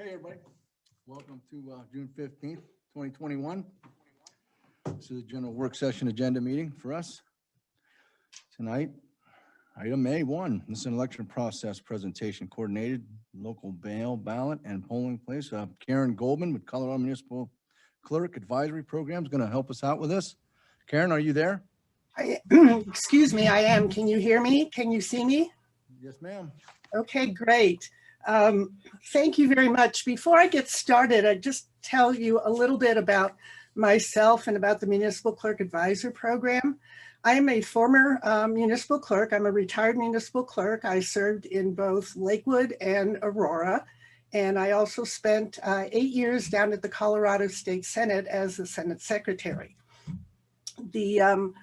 Okay, everybody, welcome to June 15th, 2021. This is a general work session agenda meeting for us tonight. Item A1, this is an election process presentation coordinated local mail ballot and polling place. Karen Goldman with Colorado Municipal Clerk Advisory Program is going to help us out with this. Karen, are you there? Excuse me, I am. Can you hear me? Can you see me? Yes, ma'am. Okay, great. Thank you very much. Before I get started, I just tell you a little bit about myself and about the Municipal Clerk Advisor Program. I am a former municipal clerk. I'm a retired municipal clerk. I served in both Lakewood and Aurora. And I also spent 8 years down at the Colorado State Senate as the Senate Secretary. The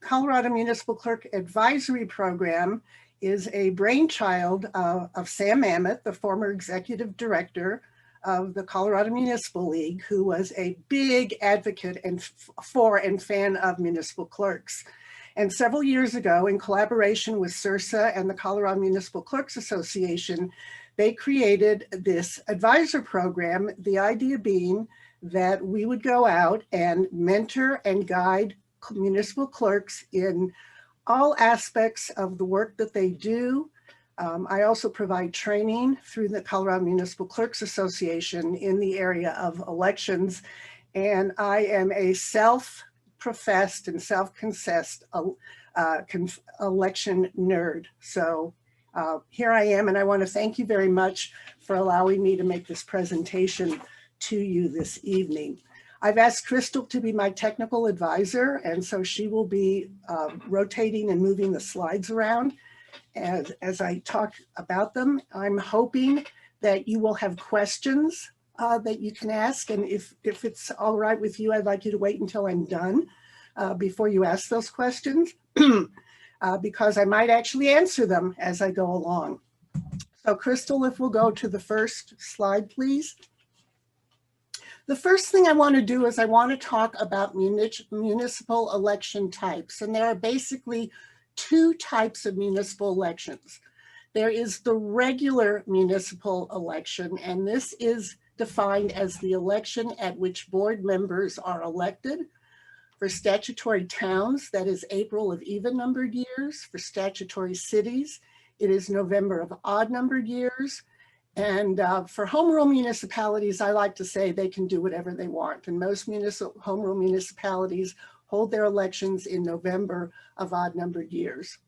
Colorado Municipal Clerk Advisory Program is a brainchild of Sam Mammoth, the former executive director of the Colorado Municipal League, who was a big advocate for and fan of municipal clerks. And several years ago, in collaboration with CIRSA and the Colorado Municipal Clerks Association, they created this advisor program, the idea being that we would go out and mentor and guide municipal clerks in all aspects of the work that they do. I also provide training through the Colorado Municipal Clerks Association in the area of elections. And I am a self-professed and self-confessed election nerd. So here I am, and I want to thank you very much for allowing me to make this presentation to you this evening. I've asked Crystal to be my technical advisor, and so she will be rotating and moving the slides around as I talk about them. I'm hoping that you will have questions that you can ask, and if it's all right with you, I'd like you to wait until I'm done before you ask those questions, because I might actually answer them as I go along. So Crystal, if we'll go to the first slide, please. The first thing I want to do is I want to talk about municipal election types. And there are basically two types of municipal elections. There is the regular municipal election, and this is defined as the election at which board members are elected. For statutory towns, that is April of even-numbered years. For statutory cities, it is November of odd-numbered years. And for home rule municipalities, I like to say they can do whatever they want. And most home rule municipalities hold their elections in November of odd-numbered years.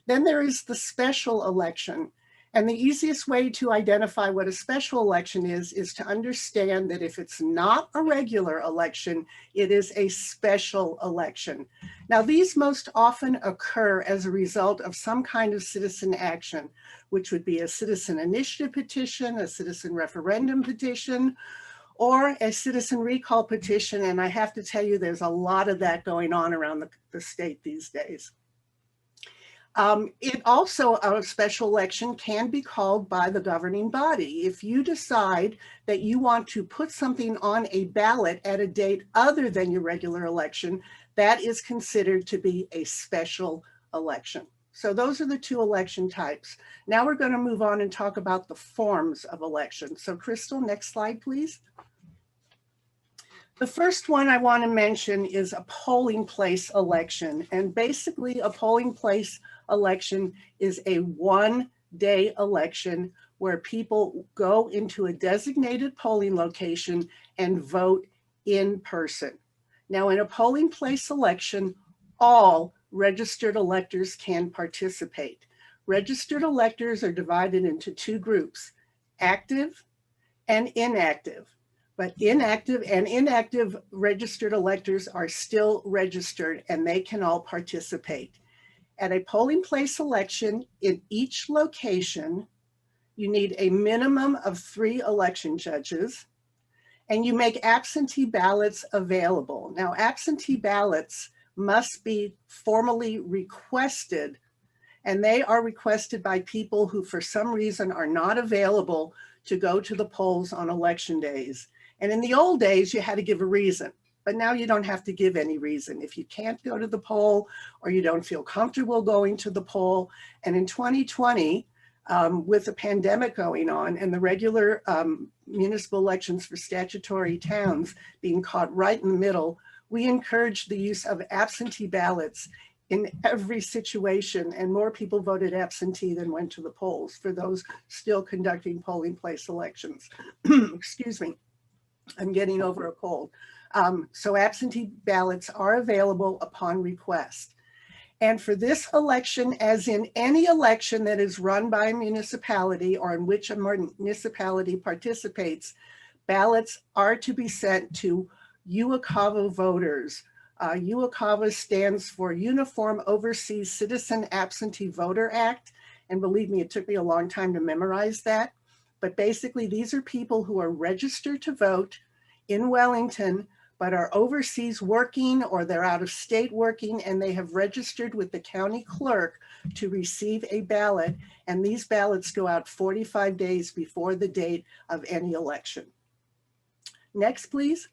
Then there is the special election. And the easiest way to identify what a special election is to understand that if it's not a regular election, it is a special election. Now, these most often occur as a result of some kind of citizen action, which would be a citizen initiative petition, a citizen referendum petition, or a citizen recall petition. And I have to tell you, there's a lot of that going on around the state these days. It also, a special election can be called by the governing body. If you decide that you want to put something on a ballot at a date other than your regular election, that is considered to be a special election. So those are the two election types. Now we're going to move on and talk about the forms of election. So Crystal, next slide, please. The first one I want to mention is a polling place election. And basically a polling place election is a one-day election where people go into a designated polling location and vote in person. Now, in a polling place election, all registered electors can participate. Registered electors are divided into two groups, active and inactive. But inactive registered electors are still registered and they can all participate. At a polling place election, in each location, you need a minimum of 3 election judges, and you make absentee ballots available. Now, absentee ballots must be formally requested, and they are requested by people who for some reason are not available to go to the polls on election days. And in the old days, you had to give a reason. But now you don't have to give any reason. If you can't go to the poll or you don't feel comfortable going to the poll. And in 2020, With the pandemic going on and the regular municipal elections for statutory towns being caught right in the middle, we encouraged the use of absentee ballots in every situation, and more people voted absentee than went to the polls for those still conducting polling place elections. Excuse me, I'm getting over a cold. So absentee ballots are available upon request. And for this election, as in any election that is run by a municipality or in which a municipality participates, ballots are to be sent to UOCAVA voters. UOCAVA stands for Uniform Overseas Citizen Absentee Voter Act. And believe me, it took me a long time to memorize that. But basically, these are people who are registered to vote in Wellington, but are overseas working or they're out of state working, and they have registered with the county clerk to receive a ballot. And these ballots go out 45 days before the date of any election. Next, please.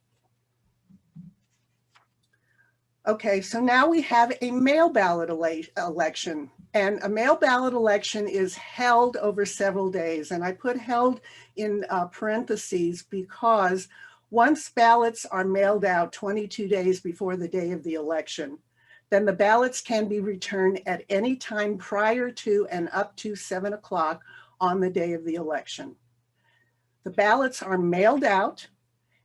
Okay, so now we have a mail ballot election, and a mail ballot election is held over several days. And I put held in parentheses because once ballots are mailed out 22 days before the day of the election, then the ballots can be returned at any time prior to and up to 7 o'clock on the day of the election. The ballots are mailed out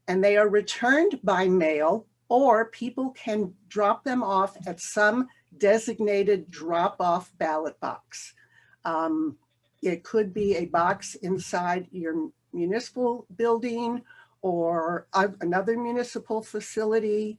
and they are returned by mail, or people can drop them off at some designated drop-off ballot box. It could be a box inside your municipal building or another municipal facility.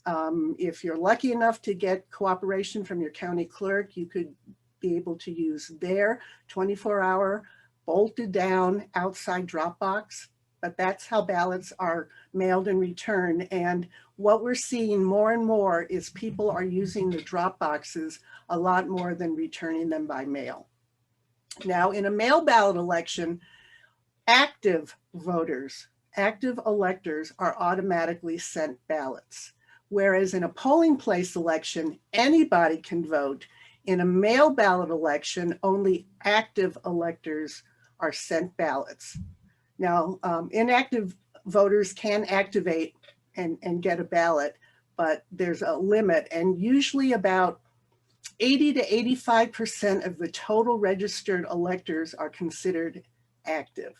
If you're lucky enough to get cooperation from your county clerk, you could be able to use their 24-hour bolted down outside drop box. But that's how ballots are mailed and returned. And what we're seeing more and more is people are using the drop boxes a lot more than returning them by mail. Now, in a mail ballot election, active voters, active electors are automatically sent ballots. Whereas in a polling place election, anybody can vote. In a mail ballot election, only active electors are sent ballots. Now, inactive voters can activate and get a ballot, but there's a limit, and usually about 80 to 85% of the total registered electors are considered active.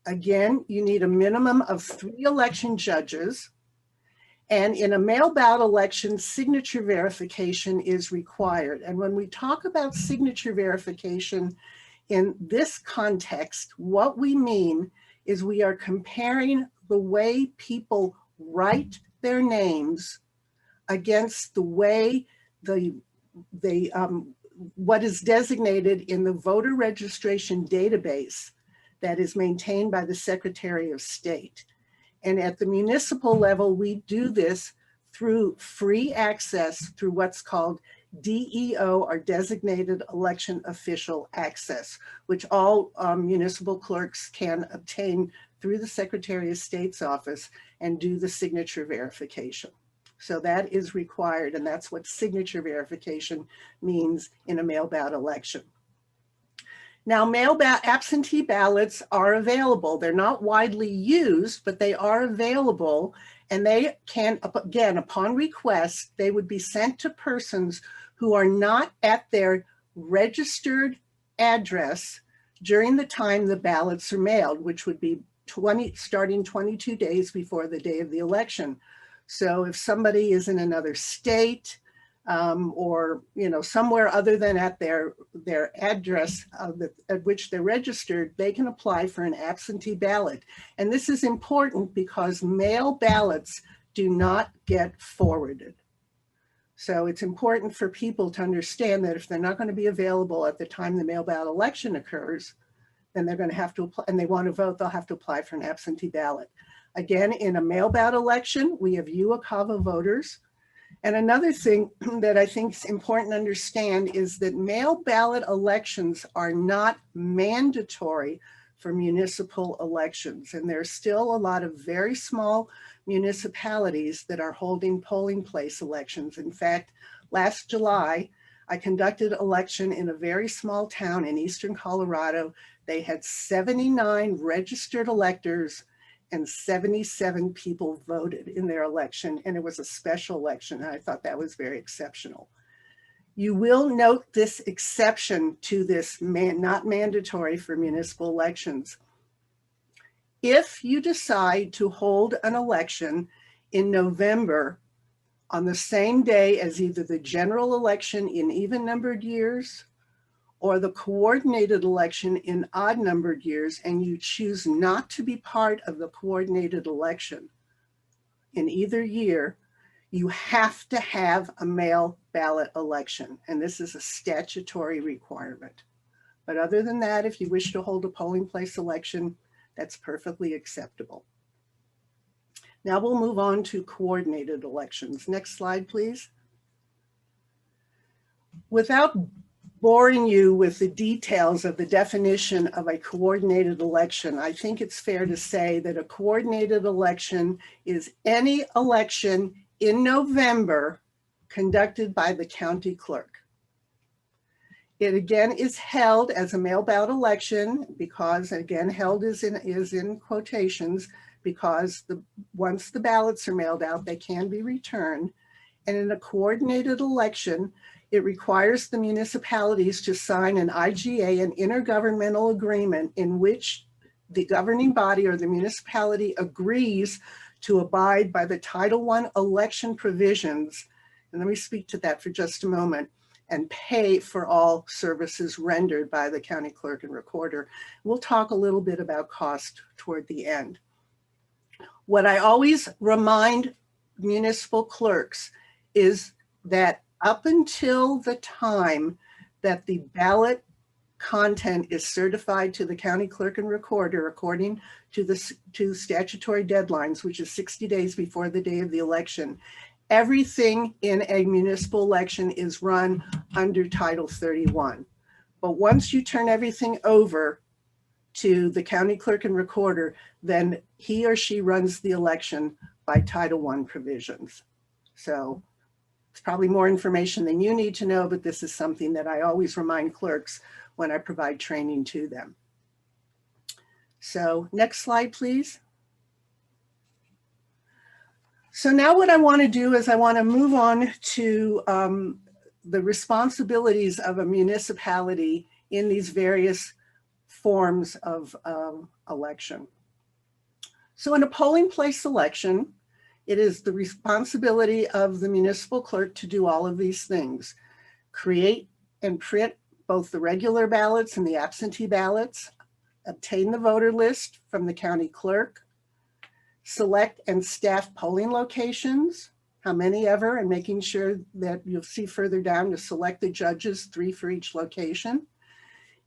Again, you need a minimum of 3 election judges, and in a mail ballot election, signature verification is required. And when we talk about signature verification, in this context, what we mean is we are comparing the way people write their names against the way what is designated in the voter registration database that is maintained by the Secretary of State. And at the municipal level, we do this through free access through what's called DEO, or Designated Election Official Access, which all municipal clerks can obtain through the Secretary of State's office and do the signature verification. So that is required, and that's what signature verification means in a mail ballot election. Now, absentee ballots are available. They're not widely used, but they are available, and they can, again, upon request, they would be sent to persons who are not at their registered address during the time the ballots are mailed, which would be starting 22 days before the day of the election. So if somebody is in another state or somewhere other than at their address at which they're registered, they can apply for an absentee ballot. And this is important because mail ballots do not get forwarded. So it's important for people to understand that if they're not going to be available at the time the mail ballot election occurs, then they're going to have to apply, and they want to vote, they'll have to apply for an absentee ballot. Again, in a mail ballot election, we have UOCAVA voters. And another thing that I think is important to understand is that mail ballot elections are not mandatory for municipal elections. And there's still a lot of very small municipalities that are holding polling place elections. In fact, last July, I conducted election in a very small town in eastern Colorado. They had 79 registered electors and 77 people voted in their election, and it was a special election, and I thought that was very exceptional. You will note this exception to this not mandatory for municipal elections. If you decide to hold an election in November on the same day as either the general election in even-numbered years or the coordinated election in odd-numbered years, and you choose not to be part of the coordinated election in either year, you have to have a mail ballot election, and this is a statutory requirement. But other than that, if you wish to hold a polling place election, that's perfectly acceptable. Now we'll move on to coordinated elections. Next slide, please. Without boring you with the details of the definition of a coordinated election, I think it's fair to say that a coordinated election is any election in November conducted by the county clerk. It again is held as a mail ballot election because, again, held is in quotations, because once the ballots are mailed out, they can be returned. And in a coordinated election, it requires the municipalities to sign an IGA, an intergovernmental agreement, in which the governing body or the municipality agrees to abide by the Title I election provisions. And let me speak to that for just a moment, and pay for all services rendered by the county clerk and recorder. We'll talk a little bit about cost toward the end. What I always remind municipal clerks is that up until the time that the ballot content is certified to the county clerk and recorder according to statutory deadlines, which is 60 days before the day of the election, everything in a municipal election is run under Title 31. But once you turn everything over to the county clerk and recorder, then he or she runs the election by Title I provisions. So it's probably more information than you need to know, but this is something that I always remind clerks when I provide training to them. So next slide, please. So now what I want to do is I want to move on to the responsibilities of a municipality in these various forms of election. So in a polling place election, it is the responsibility of the municipal clerk to do all of these things: create and print both the regular ballots and the absentee ballots, obtain the voter list from the county clerk, select and staff polling locations, how many ever, and making sure that you'll see further down to select the judges, 3 for each location.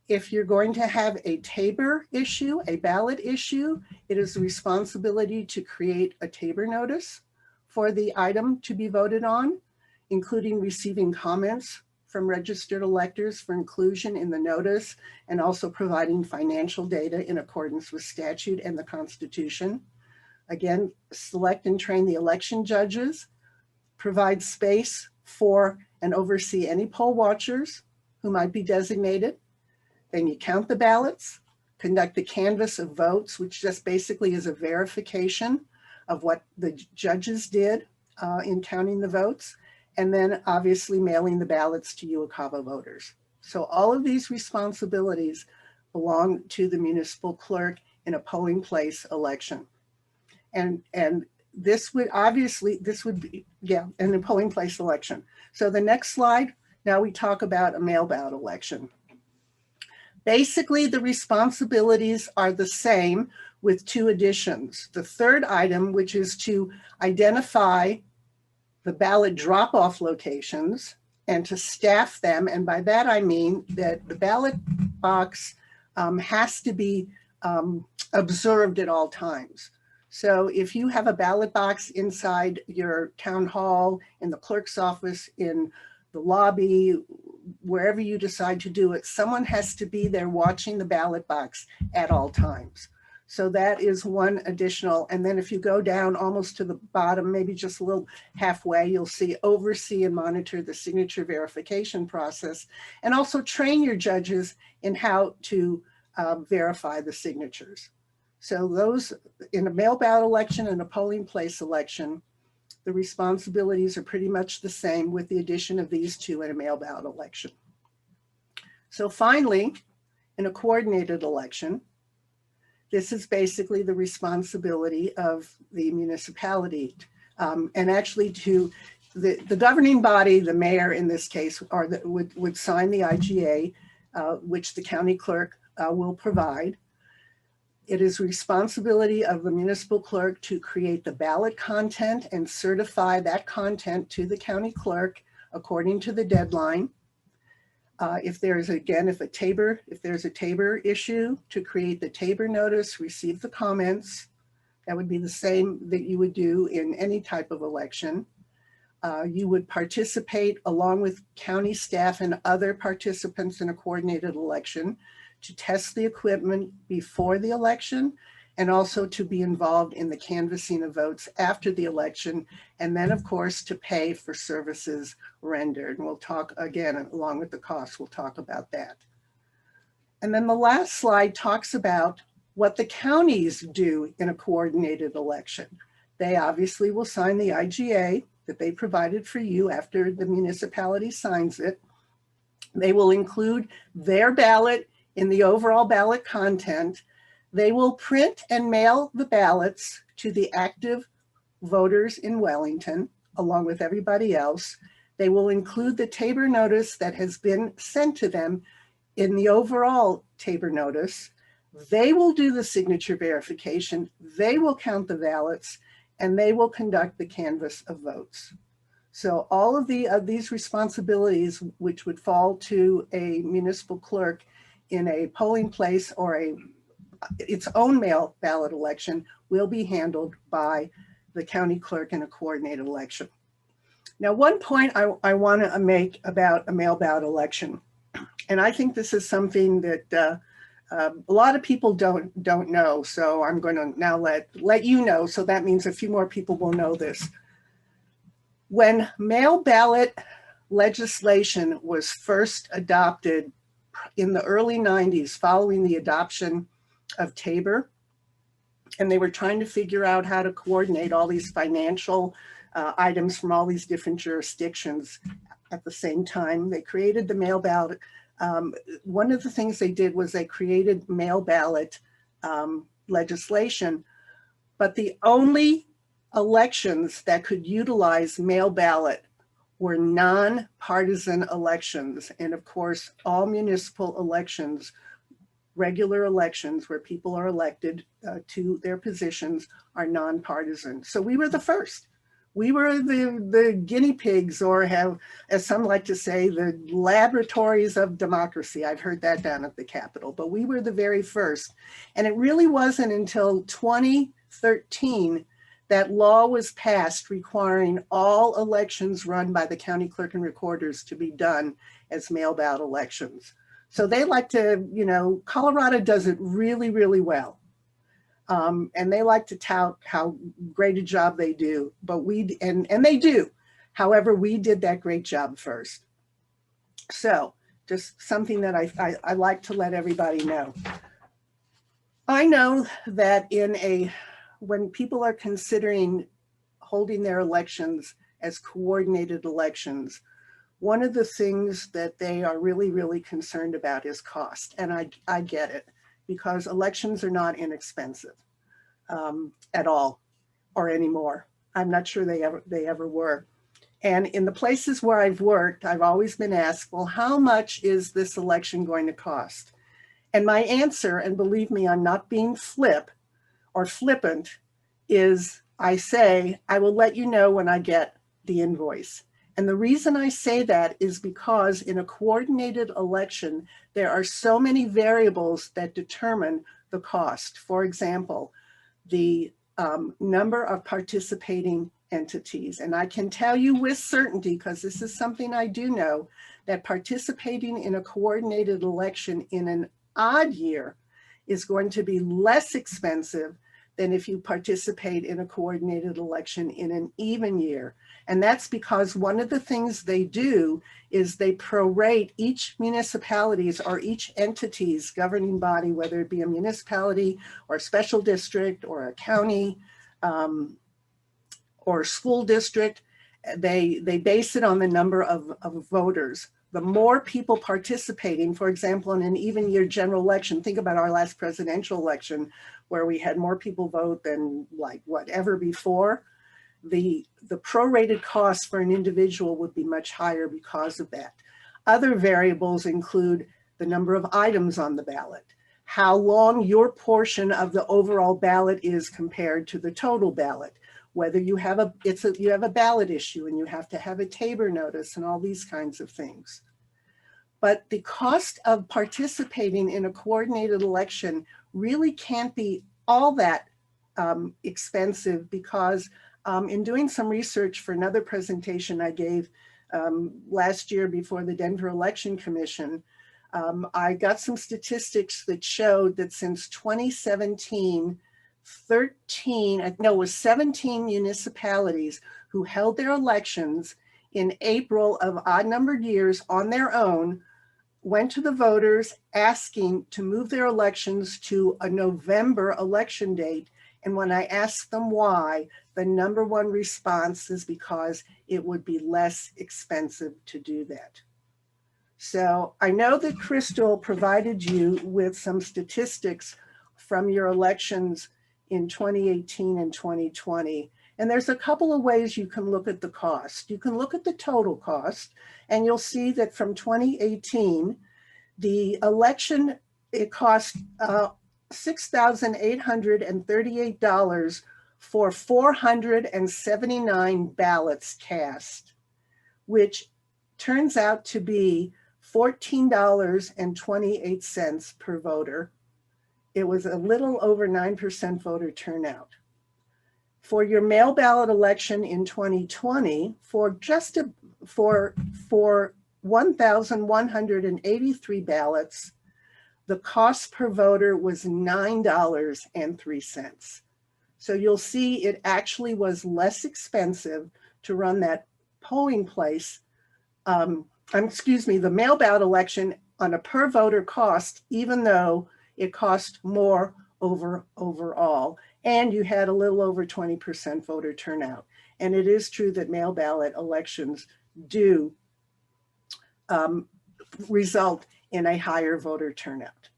If you're going to have a TABOR issue, a ballot issue, it is the responsibility to create a TABOR notice for the item to be voted on, including receiving comments from registered electors for inclusion in the notice, and also providing financial data in accordance with statute and the Constitution. Again, select and train the election judges, provide space for and oversee any poll watchers who might be designated. Then you count the ballots, conduct a canvass of votes, which just basically is a verification of what the judges did in counting the votes, and then obviously mailing the ballots to UOCAVA voters. So all of these responsibilities belong to the municipal clerk in a polling place election. And this would be, in a polling place election. So the next slide, now we talk about a mail ballot election. Basically, the responsibilities are the same with 2 additions. The third item, which is to identify the ballot drop-off locations and to staff them. And by that, I mean that the ballot box has to be observed at all times. So if you have a ballot box inside your town hall, in the clerk's office, in the lobby, wherever you decide to do it, someone has to be there watching the ballot box at all times. So that is one additional. And then if you go down almost to the bottom, maybe just a little halfway, you'll see oversee and monitor the signature verification process, and also train your judges in how to verify the signatures. So those in a mail ballot election and a polling place election, the responsibilities are pretty much the same with the addition of these two in a mail ballot election. So finally, in a coordinated election, this is basically the responsibility of the municipality. And actually to the governing body, the mayor in this case, would sign the IGA, which the county clerk will provide. It is responsibility of the municipal clerk to create the ballot content and certify that content to the county clerk according to the deadline. If there's a Tabor issue, to create the Tabor notice, receive the comments. That would be the same that you would do in any type of election. You would participate along with county staff and other participants in a coordinated election to test the equipment before the election, and also to be involved in the canvassing of votes after the election, and then of course to pay for services rendered. And we'll talk again, along with the costs, we'll talk about that. And then the last slide talks about what the counties do in a coordinated election. They obviously will sign the IGA that they provided for you after the municipality signs it. They will include their ballot in the overall ballot content. They will print and mail the ballots to the active voters in Wellington, along with everybody else. They will include the Tabor notice that has been sent to them in the overall Tabor notice. They will do the signature verification. They will count the ballots, and they will conduct the canvass of votes. So all of these responsibilities, which would fall to a municipal clerk in a polling place or its own mail ballot election, will be handled by the county clerk in a coordinated election. Now, one point I want to make about a mail ballot election, and I think this is something that a lot of people don't know, so I'm going to now let you know, so that means a few more people will know this. When mail ballot legislation was first adopted in the early 90s, following the adoption of Tabor, and they were trying to figure out how to coordinate all these financial items from all these different jurisdictions at the same time, they created the mail ballot. One of the things they did was they created mail ballot legislation, but the only elections that could utilize mail ballot were non-partisan elections. And of course, all municipal elections, regular elections where people are elected to their positions, are nonpartisan. So we were the first. We were the guinea pigs, or have, as some like to say, the laboratories of democracy. I've heard that down at the Capitol, but we were the very first. And it really wasn't until 2013 that law was passed requiring all elections run by the county clerk and recorders to be done as mail ballot elections. So they like to, Colorado does it really, really well. And they like to tout how great a job they do, but and they do. However, we did that great job first. So just something that I like to let everybody know. I know that when people are considering holding their elections as coordinated elections, one of the things that they are really, really concerned about is cost. And I get it, because elections are not inexpensive at all or anymore. I'm not sure they ever were. And in the places where I've worked, I've always been asked, well, how much is this election going to cost? And my answer, and believe me, I'm not being flippant, is I say, I will let you know when I get the invoice. And the reason I say that is because in a coordinated election, there are so many variables that determine the cost. For example, the number of participating entities. And I can tell you with certainty, because this is something I do know, that participating in a coordinated election in an odd year is going to be less expensive than if you participate in a coordinated election in an even year. And that's because one of the things they do is they prorate each municipality's or each entity's governing body, whether it be a municipality or a special district or a county or school district. They base it on the number of voters. The more people participating, for example, in an even year general election, think about our last presidential election where we had more people vote than like whatever before, the prorated cost for an individual would be much higher because of that. Other variables include the number of items on the ballot, how long your portion of the overall ballot is compared to the total ballot, whether you have a ballot issue and you have to have a Tabor notice and all these kinds of things. But the cost of participating in a coordinated election really can't be all that expensive because in doing some research for another presentation I gave last year before the Denver Election Commission, I got some statistics that showed that since 2017, 17 municipalities who held their elections in April of odd numbered years on their own went to the voters asking to move their elections to a November election date. And when I asked them why, the number one response is because it would be less expensive to do that. So I know that Crystal provided you with some statistics from your elections in 2018 and 2020. And there's a couple of ways you can look at the cost. You can look at the total cost, and you'll see that from 2018, the election, it cost $6,838 for 479 ballots cast, which turns out to be $14.28 per voter. It was a little over 9% voter turnout. For your mail ballot election in 2020, for 1,183 ballots, the cost per voter was $9.03. So you'll see it actually was less expensive to run that polling place, the mail ballot election on a per voter cost, even though it cost more overall, and you had a little over 20% voter turnout. And it is true that mail ballot elections do result in a higher voter turnout.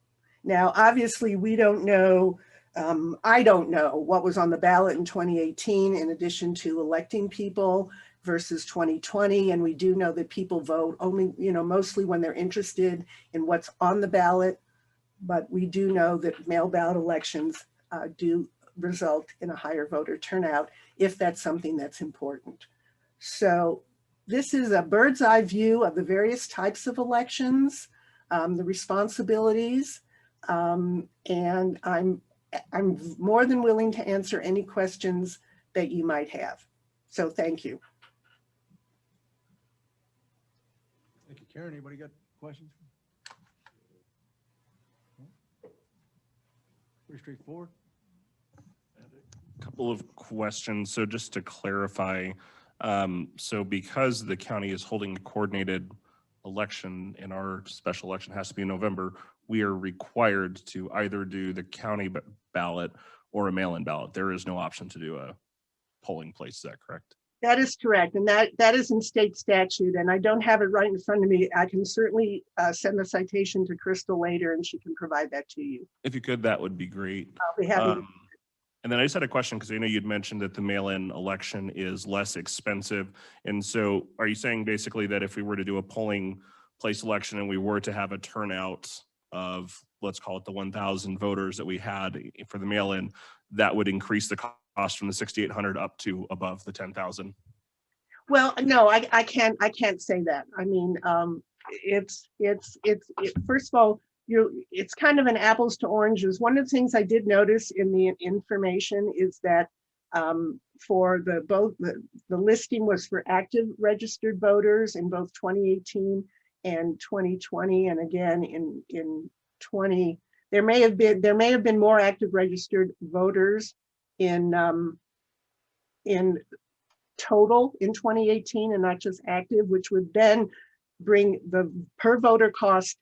Now, obviously, we don't know, I don't know what was on the ballot in 2018 in addition to electing people versus 2020. And we do know that people vote only, mostly when they're interested in what's on the ballot. But we do know that mail ballot elections do result in a higher voter turnout if that's something that's important. So this is a bird's eye view of the various types of elections, the responsibilities, and I'm more than willing to answer any questions that you might have. So thank you. Thank you, Karen. Anybody got questions? Pretty straightforward. Couple of questions. So just to clarify, so because the county is holding a coordinated election and our special election has to be in November, we are required to either do the county ballot or a mail-in ballot. There is no option to do a polling place. Is that correct? That is correct. And that is in state statute. And I don't have it right in front of me. I can certainly send the citation to Crystal later and she can provide that to you. If you could, that would be great. I'll be happy to. And then I just had a question because I know you'd mentioned that the mail-in election is less expensive. And so are you saying basically that if we were to do a polling place election and we were to have a turnout of, let's call it the 1,000 voters that we had for the mail-in, that would increase the cost from the 6,800 up to above the 10,000? Well, no, I can't say that. I mean, it's first of all, it's kind of an apples to oranges. One of the things I did notice in the information is that for the listing was for active registered voters in both 2018 and 2020, and again in 2020 There may have been more active registered voters in total in 2018 and not just active, which would then bring the per voter cost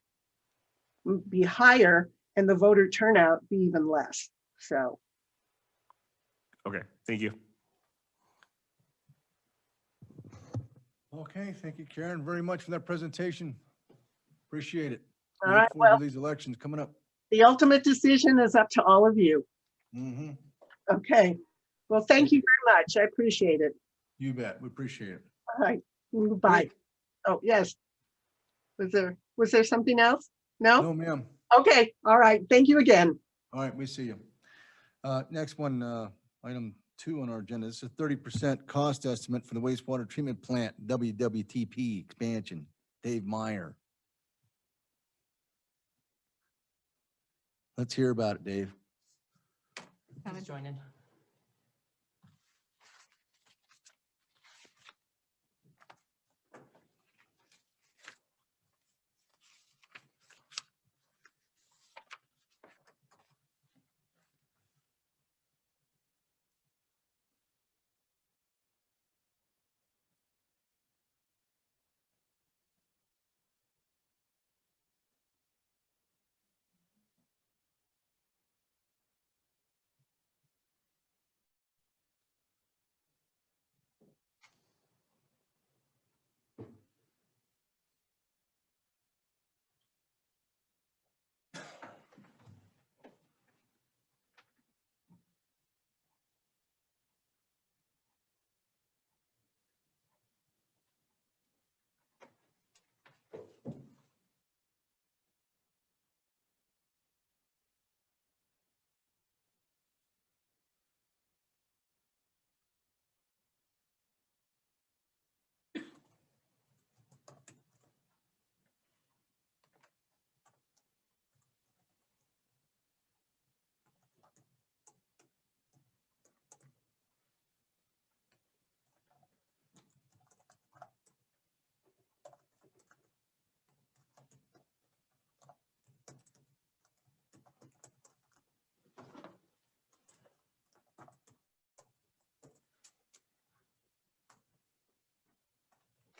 be higher and the voter turnout be even less. So. Okay, thank you. Okay, thank you, Karen, very much for that presentation. Appreciate it. We All look right, forward to well, these elections coming up. the ultimate decision is up to all of you. Mm-hmm. Okay. Well, thank you very much. I appreciate it. You bet. We appreciate it. All right. Bye. Oh, yes. Was there something else? No? No, ma'am. Okay. All right. Thank you again. All right, we see you. Next one, item 2 on our agenda. This is a 30% cost estimate for the wastewater treatment plant, WWTP expansion. Dave Myer. Let's hear about it, Dave. He's joining.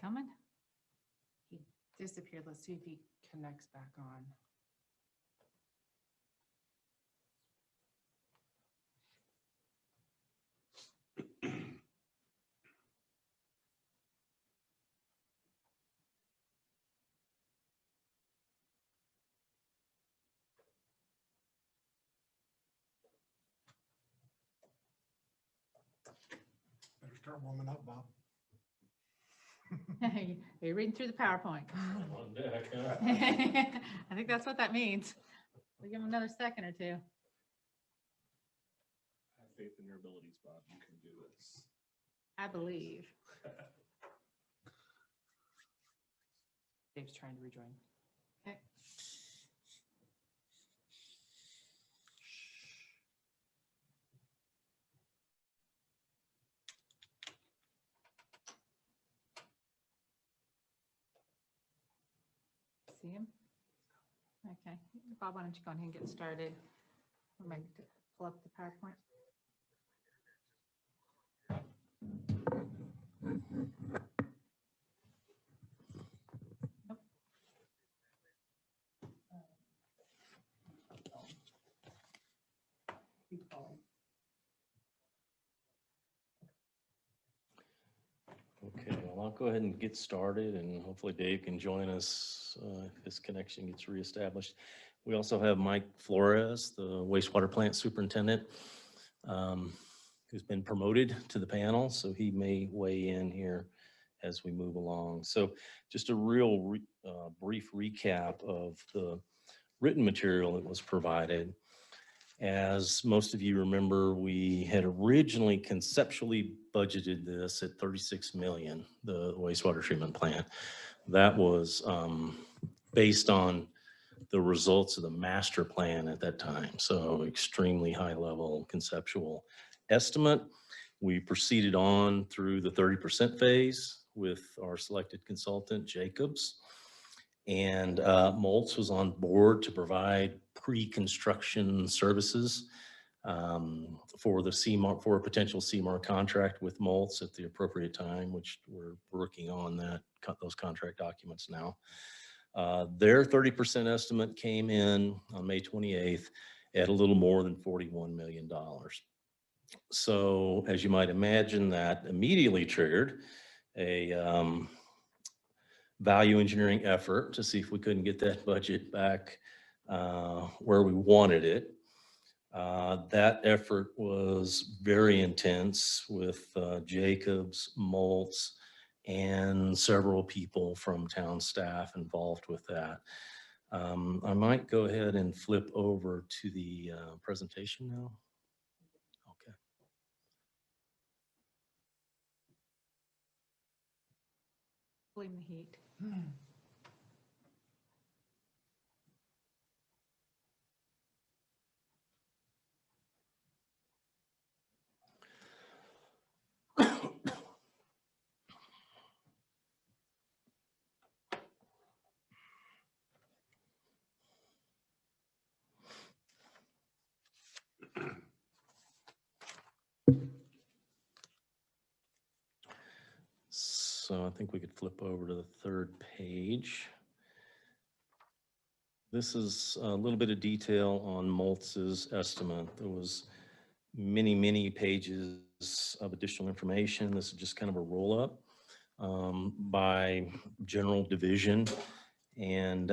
Coming? He disappeared. Let's see if he connects back on. Better start warming up, Bob. You're reading through the PowerPoint. I think that's what that means. We'll give him another second or two. I have faith in your abilities, Bob. You can do this. I believe. Dave's trying to rejoin. Okay. See him? Okay. Bob, why don't you go ahead and get started? We'll make pull up the PowerPoint. Nope. Keep going. Okay, well, I'll go ahead and get started and hopefully Dave can join us if this connection gets reestablished. We also have Mike Flores, the wastewater plant superintendent, who's been promoted to the panel, so he may weigh in here as we move along. So just a real brief recap of the written material that was provided. As most of you remember, we had originally conceptually budgeted this at 36 million, the wastewater treatment plant. That was based on the results of the master plan at that time. So extremely high level conceptual estimate. We proceeded on through the 30% phase with our selected consultant, Jacobs. And Moltz was on board to provide pre-construction services for the CMAR, for a potential CMAR contract with Moltz at the appropriate time, which we're working on those contract documents now. Their 30% estimate came in on May 28th at a little more than $41 million. So as you might imagine, that immediately triggered a value engineering effort to see if we couldn't get that budget back where we wanted it. That effort was very intense with Jacobs, Moltz, and several people from town staff involved with that. I might go ahead and flip over to the presentation now. Okay. Blame the heat. So I think we could flip over to the third page. This is a little bit of detail on Moltz's estimate. There was many pages of additional information. This is just kind of a roll-up by general division. And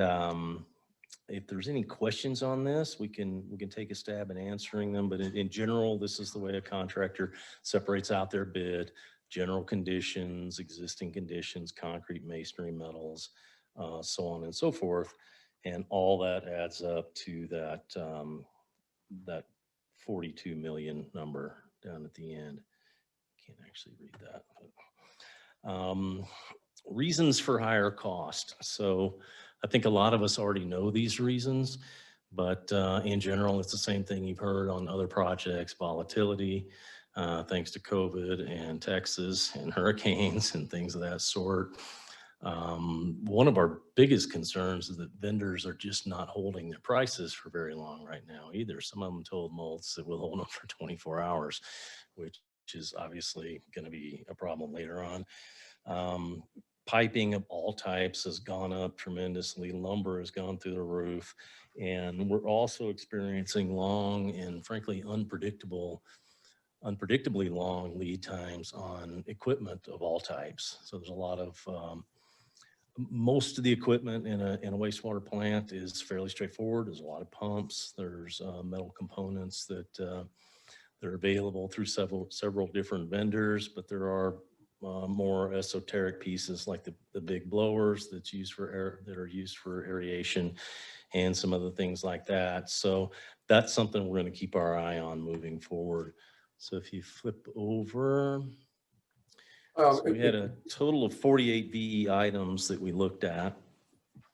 if there's any questions on this, we can take a stab at answering them. But in general, this is the way a contractor separates out their bid: general conditions, existing conditions, concrete, masonry, metals, so on and so forth. And all that adds up to that, that 42 million number down at the end. Can't actually read that. But, reasons for higher cost. So I think a lot of us already know these reasons, but in general, it's the same thing you've heard on other projects: volatility, thanks to COVID and Texas and hurricanes and things of that sort. One of our biggest concerns is that vendors are just not holding their prices for very long right now either. Some of them told Moltz that we'll hold them for 24 hours, which is obviously going to be a problem later on. Piping of all types has gone up tremendously. Lumber has gone through the roof. And we're also experiencing long and frankly unpredictably long lead times on equipment of all types. So there's a lot of, most of the equipment in a wastewater plant is fairly straightforward. There's a lot of pumps. There's metal components that they're available through several different vendors, but there are more esoteric pieces like the big blowers that's used for air, that are used for aeration, and some other things like that. So that's something we're going to keep our eye on moving forward. So if you flip over, so we had a total of 48 VE items that we looked at.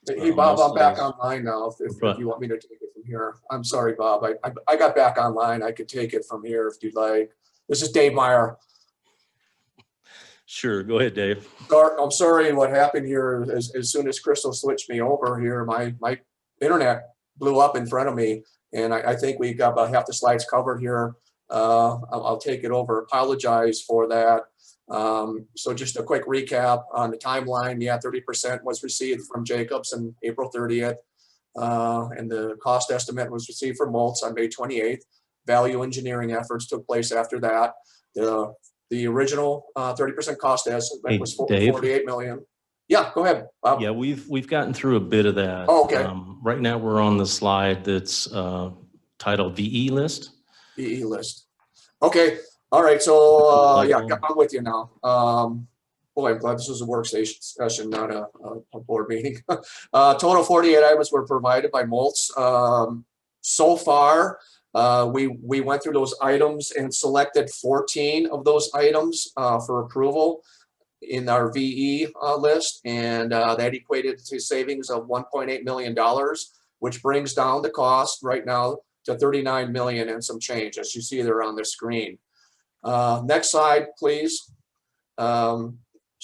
Hey, Bob, I'm back online now if you want me to take it from here. I'm sorry, Bob. I got back online. I could take it from here if you'd like. This is Dave Myer. Sure, go ahead, Dave. I'm sorry what happened here. As soon as Crystal switched me over here, my internet blew up in front of me, and I think we got about half the slides covered here. I'll take it over. Apologize for that. So just a quick recap on the timeline. Yeah, 30% was received from Jacobs on April 30th. And the cost estimate was received from Moltz on May 28th. Value engineering efforts took place after that. The original 30% cost estimate was 48 million. Yeah, go ahead, Bob. Yeah, we've gotten through a bit of that. Oh, okay. Right now we're on the slide that's titled VE list. VE list. Okay. All right. So yeah, I'm with you now. Boy, I'm glad this was a workstation session, not a board meeting. Total 48 items were provided by Moltz. So far, we went through those items and selected 14 of those items for approval in our VE list, and that equated to savings of $1.8 million, which brings down the cost right now to 39 million and some change, as you see there on the screen. Next slide, please.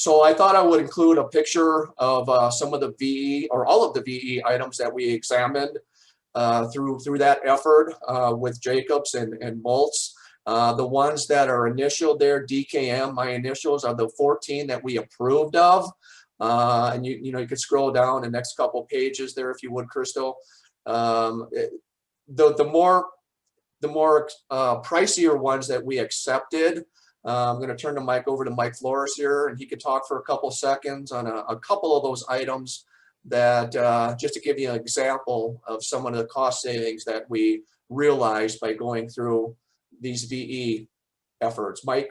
So I thought I would include a picture of some of the VE or all of the VE items that we examined through that effort with Jacobs and Moltz. The ones that are initialed there, DKM, my initials, are the 14 that we approved of. And you know, you could scroll down the next couple pages there if you would, Crystal. The more pricier ones that we accepted. I'm going to turn the mic over to Mike Flores here, and he could talk for a couple seconds on a couple of those items that just to give you an example of some of the cost savings that we realized by going through these VE efforts. Mike?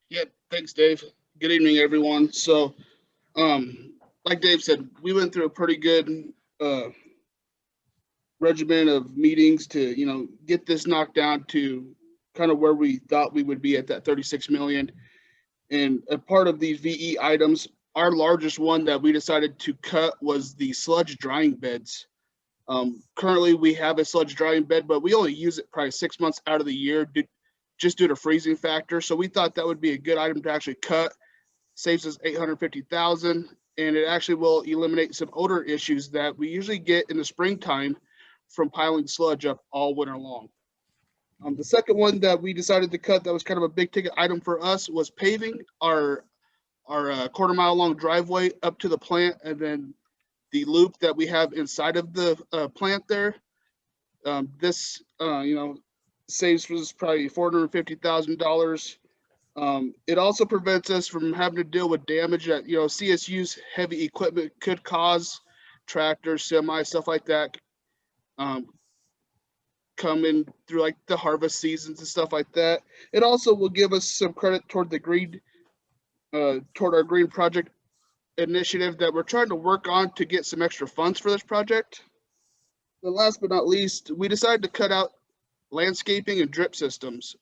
Yeah, thanks, Dave. Good evening, everyone. So, like Dave said, we went through a pretty good regimen of meetings to, you know, get this knocked down to kind of where we thought we would be at that 36 million. And a part of these VE items, our largest one that we decided to cut was the sludge drying beds. Currently, we have a sludge drying bed, but we only use it probably 6 months out of the year just due to freezing factor. So we thought that would be a good item to actually cut. Saves us $850,000, and it actually will eliminate some odor issues that we usually get in the springtime from piling sludge up all winter long. The second one that we decided to cut that was kind of a big ticket item for us was paving our quarter-mile long driveway up to the plant, and then the loop that we have inside of the plant there. This you know, saves us probably $450,000. It also prevents us from having to deal with damage that, you know, CSU's heavy equipment could cause, tractors, semi, stuff like that, coming through like the harvest seasons and stuff like that. It also will give us some credit toward the green, toward our green project initiative that we're trying to work on to get some extra funds for this project. And last but not least, we decided to cut out landscaping and drip systems.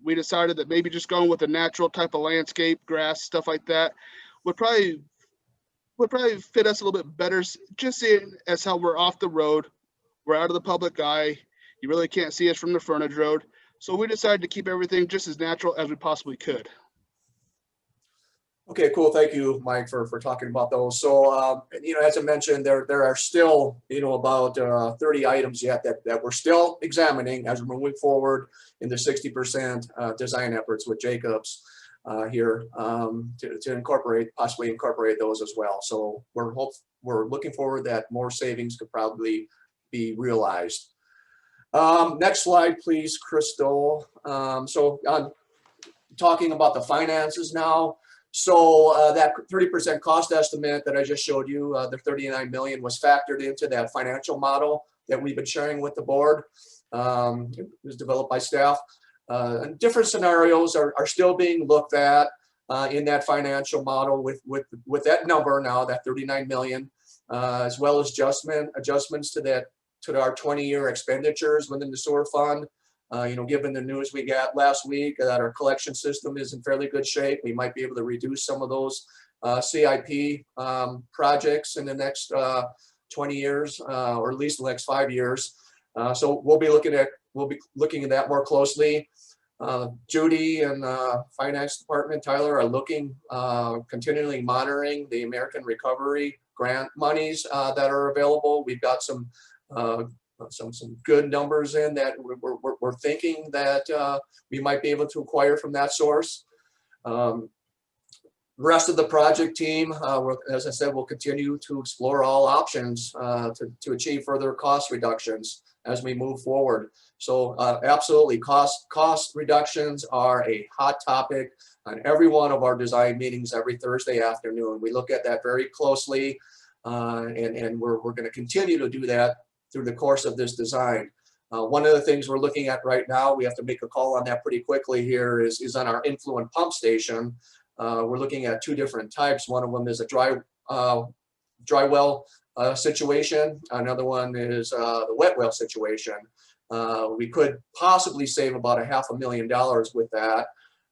We decided that maybe just going with a natural type of landscape, grass, stuff like that, would probably fit us a little bit better, just seeing as how we're off the road, we're out of the public eye, you really can't see us from the frontage road. So we decided to keep everything just as natural as we possibly could. Okay, cool. Thank you, Mike, for talking about those. So, you know, as I mentioned, there are still, you know, about 30 items yet that we're still examining as we're moving forward in the 60% design efforts with Jacobs here to possibly incorporate those as well. So we're looking forward that more savings could probably be realized. Next slide, please, Crystal. So talking about the finances now. So that 30% cost estimate that I just showed you, the 39 million, was factored into that financial model that we've been sharing with the board. It was developed by staff. And different scenarios are still being looked at in that financial model with that number now, that 39 million, as well as adjustments to our 20-year expenditures within the sewer fund. You know, given the news we got last week that our collection system is in fairly good shape, we might be able to reduce some of those CIP projects in the next 20 years, or at least the next 5 years. So we'll be looking at that more closely. Judi and Finance Department, Tyler, are continually monitoring the American Recovery Grant monies that are available. We've got some good numbers in that we're thinking that we might be able to acquire from that source. Rest of the project team, as I said, will continue to explore all options to achieve further cost reductions as we move forward. So absolutely, cost reductions are a hot topic on every one of our design meetings every Thursday afternoon. We look at that very closely, and we're going to continue to do that through the course of this design. One of the things we're looking at right now, we have to make a call on that pretty quickly here, is on our influent pump station. We're looking at two different types. One of them is a dry well situation. Another one is the wet well situation. We could possibly save about $500,000 with that.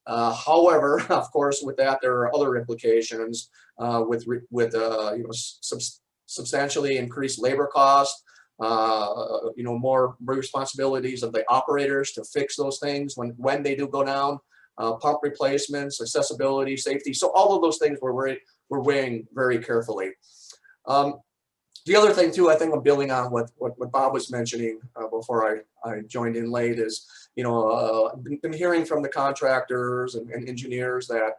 However, of course, with that, there are other implications with you know, substantially increased labor costs, you know, more responsibilities of the operators to fix those things when they do go down. pump replacements, accessibility, safety. So all of those things we're weighing very carefully. The other thing too, I think I'm building on what Bob was mentioning before I joined in late is, been hearing from the contractors and engineers that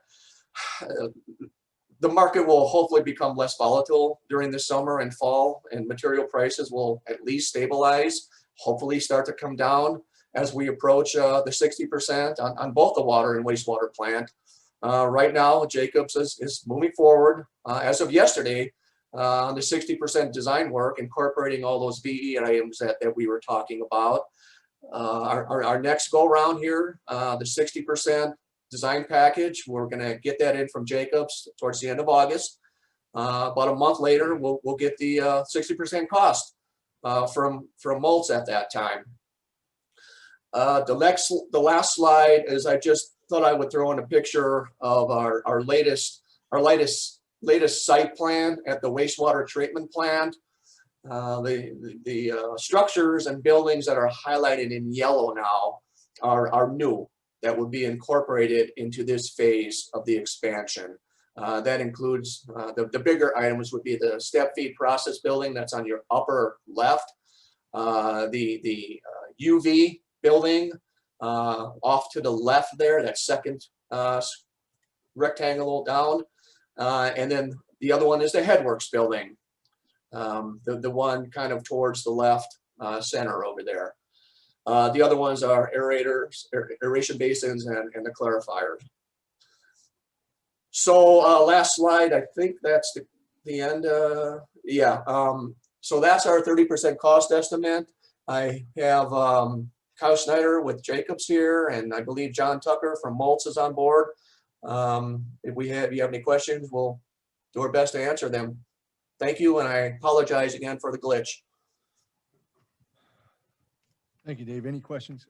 the market will hopefully become less volatile during the summer and fall, and material prices will at least stabilize, hopefully start to come down as we approach the 60% on both the water and wastewater plant. Right now, Jacobs is moving forward as of yesterday on the 60% design work, incorporating all those VE items that we were talking about. Our next go round here, the 60% design package, we're gonna get that in from Jacobs towards the end of August. About a month later, we'll get the 60% cost from Moltz at that time. The last slide is I just thought I would throw in a picture of our latest site plan at the wastewater treatment plant. The structures and buildings that are highlighted in yellow now are new, that would be incorporated into this phase of the expansion. That includes the bigger items would be the step feed process building that's on your upper left, the UV building off to the left there, that second rectangle down, and then the other one is the headworks building, the one kind of towards the left center over there. The other ones are aerators, aeration basins, and the clarifiers. So last slide, I think that's the end. So that's our 30% cost estimate. I have Kyle Snyder with Jacobs here, and I believe John Tucker from Moltz is on board. If you have any questions, we'll do our best to answer them. Thank you, and I apologize again for the glitch. Thank you, Dave. Any questions?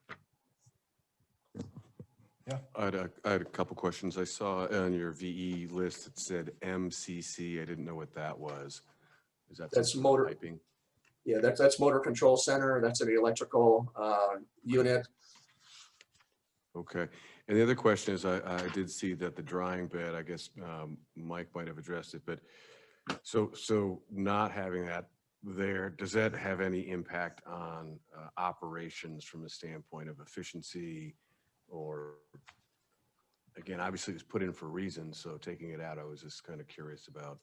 Yeah. I had a couple questions. I saw on your VE list it said MCC. I didn't know what that was. Is that That's some sort of motor. piping? Yeah, that's motor control center. That's an electrical unit. Okay. And the other question is, I did see that the drying bed, I guess Mike might have addressed it, but so not having that there, does that have any impact on operations from the standpoint of efficiency? Or again, obviously it's put in for reasons, so taking it out, I was just kind of curious about.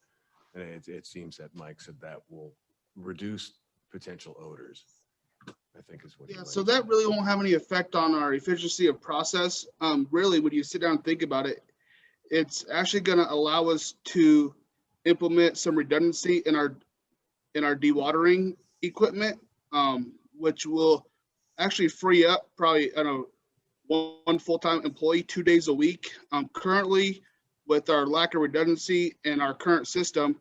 And it seems that Mike said that will reduce potential odors, I think is what he Yeah, might so have that said. really won't have any effect on our efficiency of process. Really, when you sit down and think about it, it's actually going to allow us to implement some redundancy in our dewatering equipment, which will actually free up probably one full-time employee 2 days a week. Currently, with our lack of redundancy in our current system,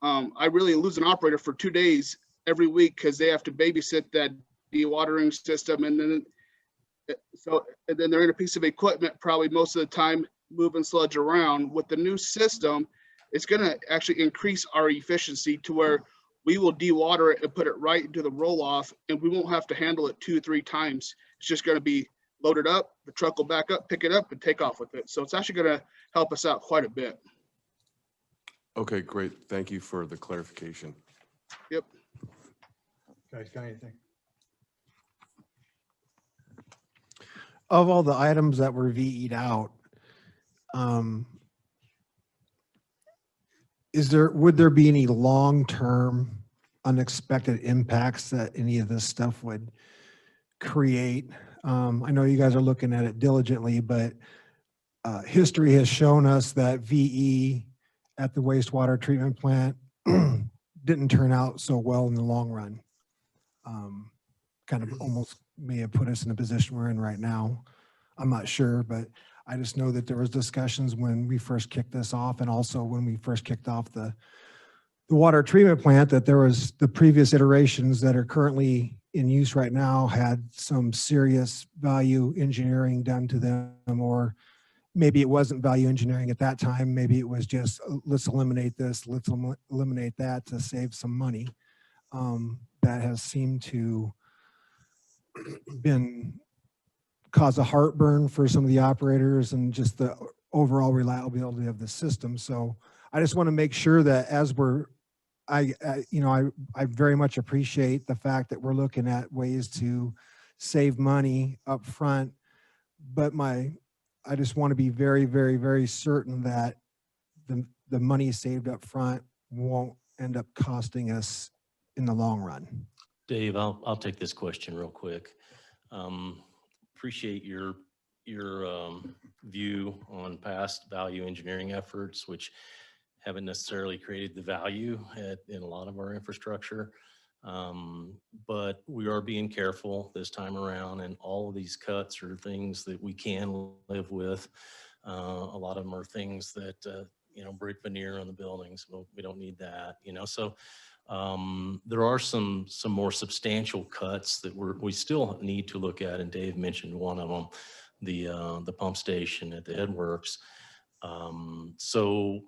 I really lose an operator for 2 days every week because they have to babysit that dewatering system, and then they're in a piece of equipment probably most of the time moving sludge around. With the new system, it's going to actually increase our efficiency to where we will dewater it and put it right into the roll-off, and we won't have to handle it 2-3 times. It's just going to be loaded up, the truck will back up, pick it up, and take off with it. So it's actually going to help us out quite a bit. Okay, great. Thank you for the clarification. Yep. Guys, got anything? Of all the items that were VE'd out, would there be any long-term unexpected impacts that any of this stuff would create? I know you guys are looking at it diligently, but history has shown us that VE at the wastewater treatment plant didn't turn out so well in the long run. Kind of almost may have put us in a position we're in right now. I'm not sure, but I just know that there was discussions when we first kicked this off, and also when we first kicked off the water treatment plant, that there was the previous iterations that are currently in use right now had some serious value engineering done to them, or maybe it wasn't value engineering at that time. Maybe it was just, let's eliminate this, let's eliminate that to save some money. That has seemed to been cause a heartburn for some of the operators and just the overall reliability of the system. So I just want to make sure that as I very much appreciate the fact that we're looking at ways to save money up front, but I just want to be very, very, very certain that the money saved up front won't end up costing us in the long run. Dave, I'll take this question real quick. Appreciate your view on past value engineering efforts, which haven't necessarily created the value in a lot of our infrastructure. But we are being careful this time around, and all of these cuts are things that we can live with. A lot of them are things that, brick veneer on the buildings. Well, we don't need that, so there are some more substantial cuts that we still need to look at, and Dave mentioned one of them, the pump station at the headworks. So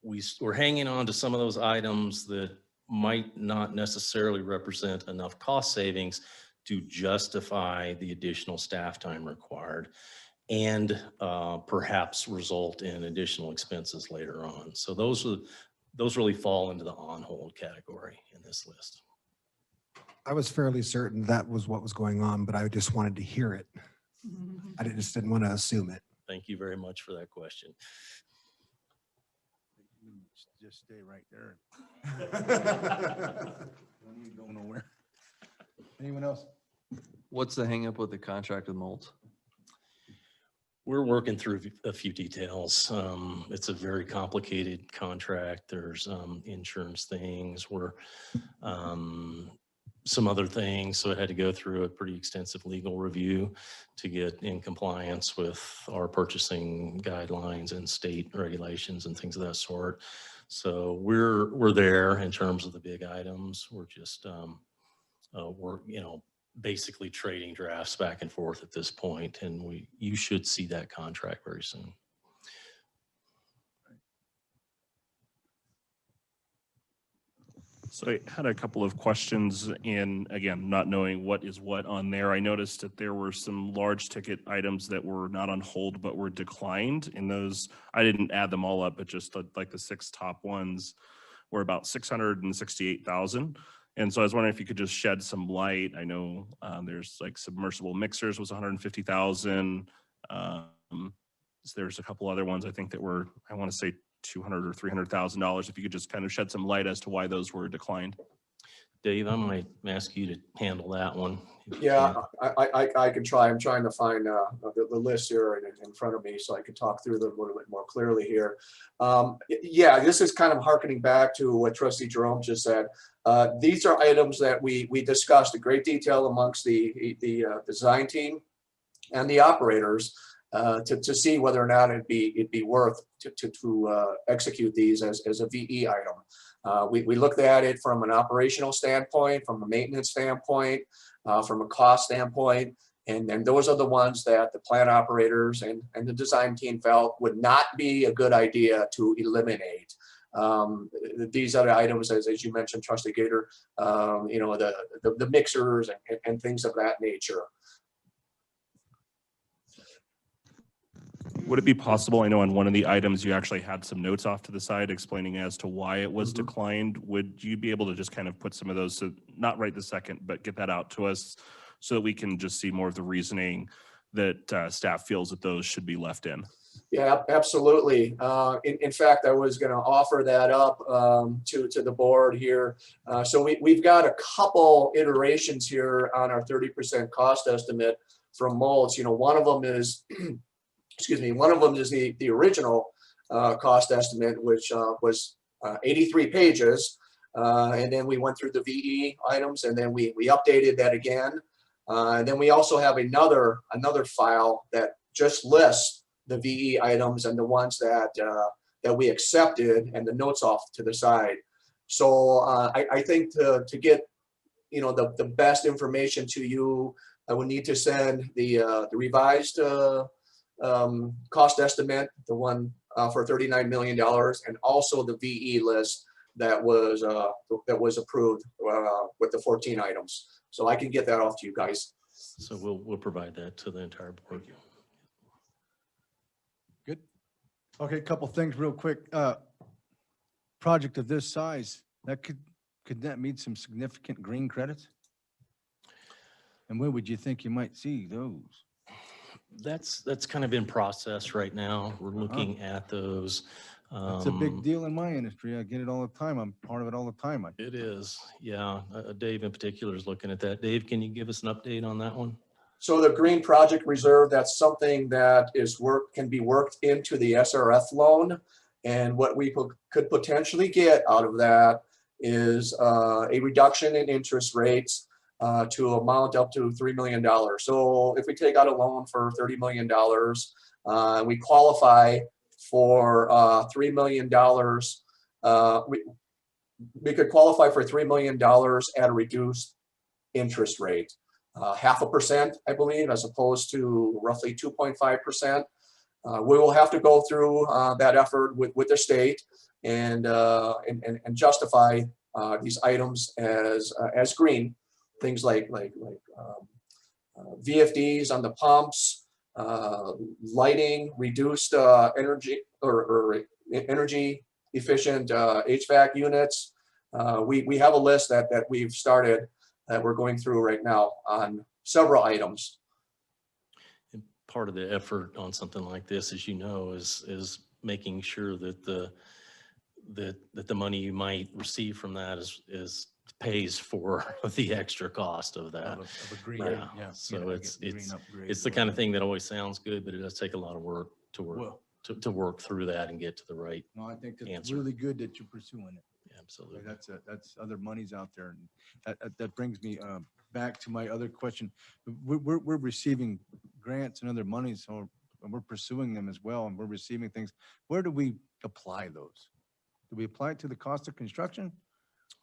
we're hanging on to some of those items that might not necessarily represent enough cost savings to justify the additional staff time required, and perhaps result in additional expenses later on. So those really fall into the on hold category in this list. I was fairly certain that was what was going on, but I just wanted to hear it. I just didn't want to assume it. Thank you very much for that question. Just stay right there. Don't need to go nowhere. Anyone else? What's the hang up with the contract with Moltz? We're working through a few details. It's a very complicated contract. There's insurance things, some other things. So it had to go through a pretty extensive legal review to get in compliance with our purchasing guidelines and state regulations and things of that sort. So we're there in terms of the big items. We're just basically trading drafts back and forth at this point, and you should see that contract very soon. So I had a couple of questions, and again, not knowing what is what on there. I noticed that there were some large ticket items that were not on hold, but were declined. And those, I didn't add them all up, but just like the 6 top ones were about 668,000. And so I was wondering if you could just shed some light. I know there's like submersible mixers was 150,000. There's a couple other ones I think that were, I want to say $200,000 or $300,000. If you could just kind of shed some light as to why those were declined. Dave, I might ask you to handle that one. Yeah, I can try. I'm trying to find the list here in front of me so I can talk through them a little bit more clearly here. Yeah, this is kind of hearkening back to what Trustee Jerome just said. These are items that we discussed in great detail amongst the design team and the operators to see whether or not it'd be worth to execute these as a VE item. We looked at it from an operational standpoint, from a maintenance standpoint, from a cost standpoint, and those are the ones that the plant operators and the design team felt would not be a good idea to eliminate. These other items, as you mentioned, Trustee Gator, the mixers and things of that nature. Would it be possible, I know on one of the items you actually had some notes off to the side explaining as to why it was declined. Would you be able to just kind of put some of those, so not right this second, but get that out to us so that we can just see more of the reasoning that staff feels that those should be left in? Yeah, absolutely. In fact, I was going to offer that up to the board here. So we've got a couple iterations here on our 30% cost estimate from Moltz. One of them is one of them is the original cost estimate, which was 83 pages. And then we went through the VE items, and then we updated that again. And then we also have another file that just lists the VE items and the ones that we accepted and the notes off to the side. So I think to get the best information to you, I would need to send the revised cost estimate, the one for $39 million, and also the VE list that was approved with the 14 items. So I can get that off to you guys. So we'll provide that to the entire board. Good. Okay, a couple things real quick. Project of this size, that could that meet some significant green credits? And where would you think you might see those? That's kind of in process right now. We're looking at those. It's a big deal in my industry. I get it all the time. I'm part of it all the time. It is, yeah. Dave in particular is looking at that. Dave, can you give us an update on that one? So the Green Project Reserve, that's something that can be worked into the SRF loan. And what we could potentially get out of that is a reduction in interest rates to amount up to $3 million. So if we take out a loan for $30 million, we qualify for $3 million. We could qualify for $3 million at a reduced interest rate, 0.5%, I believe, as opposed to roughly 2.5%. We will have to go through that effort with the state and justify these items as green. Things like VFDs on the pumps, lighting, reduced energy or energy efficient HVAC units. We have a list that we've started that we're going through right now on several items. And part of the effort on something like this, as you know, is making sure that the money you might receive from that is pays for the extra cost of that. Of a green, Yeah. yeah. So Yeah, it's green upgrade it's the or kind of thing that always sounds good, but it does take a lot of work to work Well, to work through that and get to the right no, I think it's answer. really good that you're pursuing it. Absolutely. That's other monies out there. And that brings me back to my other question. We're receiving grants and other monies, so and we're pursuing them as well, and we're receiving things. Where do we apply those? Do we apply it to the cost of construction?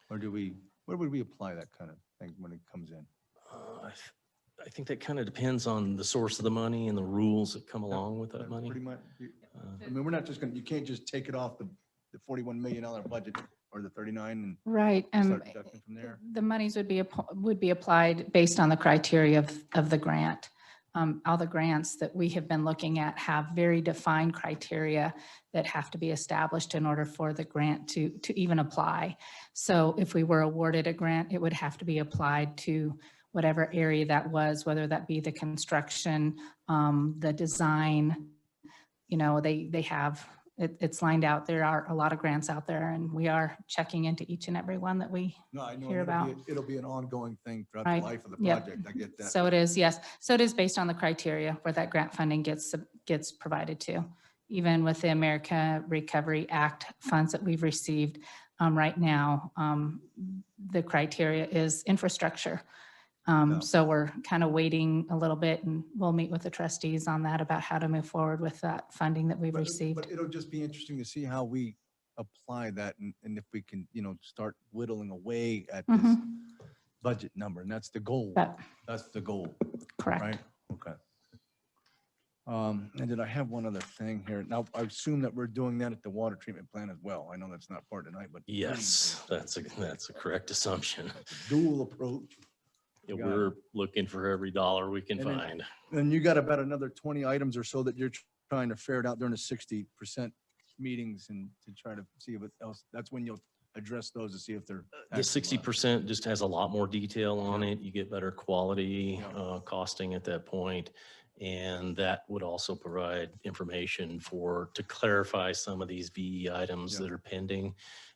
Or where would we apply that kind of thing when it comes in? I think that kind of depends on the source of the money and the rules that come along with that money. Pretty much. I mean, we're not just you can't just take it off the $41 million budget or the 39 and Right. start deducting from there. The monies would be applied based on the criteria of the grant. All the grants that we have been looking at have very defined criteria that have to be established in order for the grant to even apply. So if we were awarded a grant, it would have to be applied to whatever area that was, whether that be the construction, the design. You know, they have, it's lined out. There are a lot of grants out there, and we are checking into each and every one that we No, I know hear about. it'll be an ongoing thing throughout Right. the life of the Yep. project. I get that. So it is, yes. So it is based on the criteria where that grant funding gets provided to. Even with the America Recovery Act funds that we've received right now, the criteria is infrastructure. So we're kind of waiting a little bit, and we'll meet with the trustees on that about how to move forward with that funding that we've received. But it'll just be interesting to see how we apply that and if we can, start whittling away at this Mhm. budget number. And that's the goal. But- That's the goal, Correct. right? Okay. And did I have one other thing here? Now, I assume that we're doing that at the water treatment plant as well. I know that's not part tonight, but. Yes, that's a correct assumption. Dual approach. Yeah, Got it. we're looking for every dollar we can And then- find. And you got about another 20 items or so that you're trying to ferret out during the 60% meetings and to try to see what else, that's when you'll address those to see if they're. The 60% just has a lot more detail on it. You get better quality Yeah. costing at that point. And that would also provide information to clarify some of these VE items Yeah. that are pending,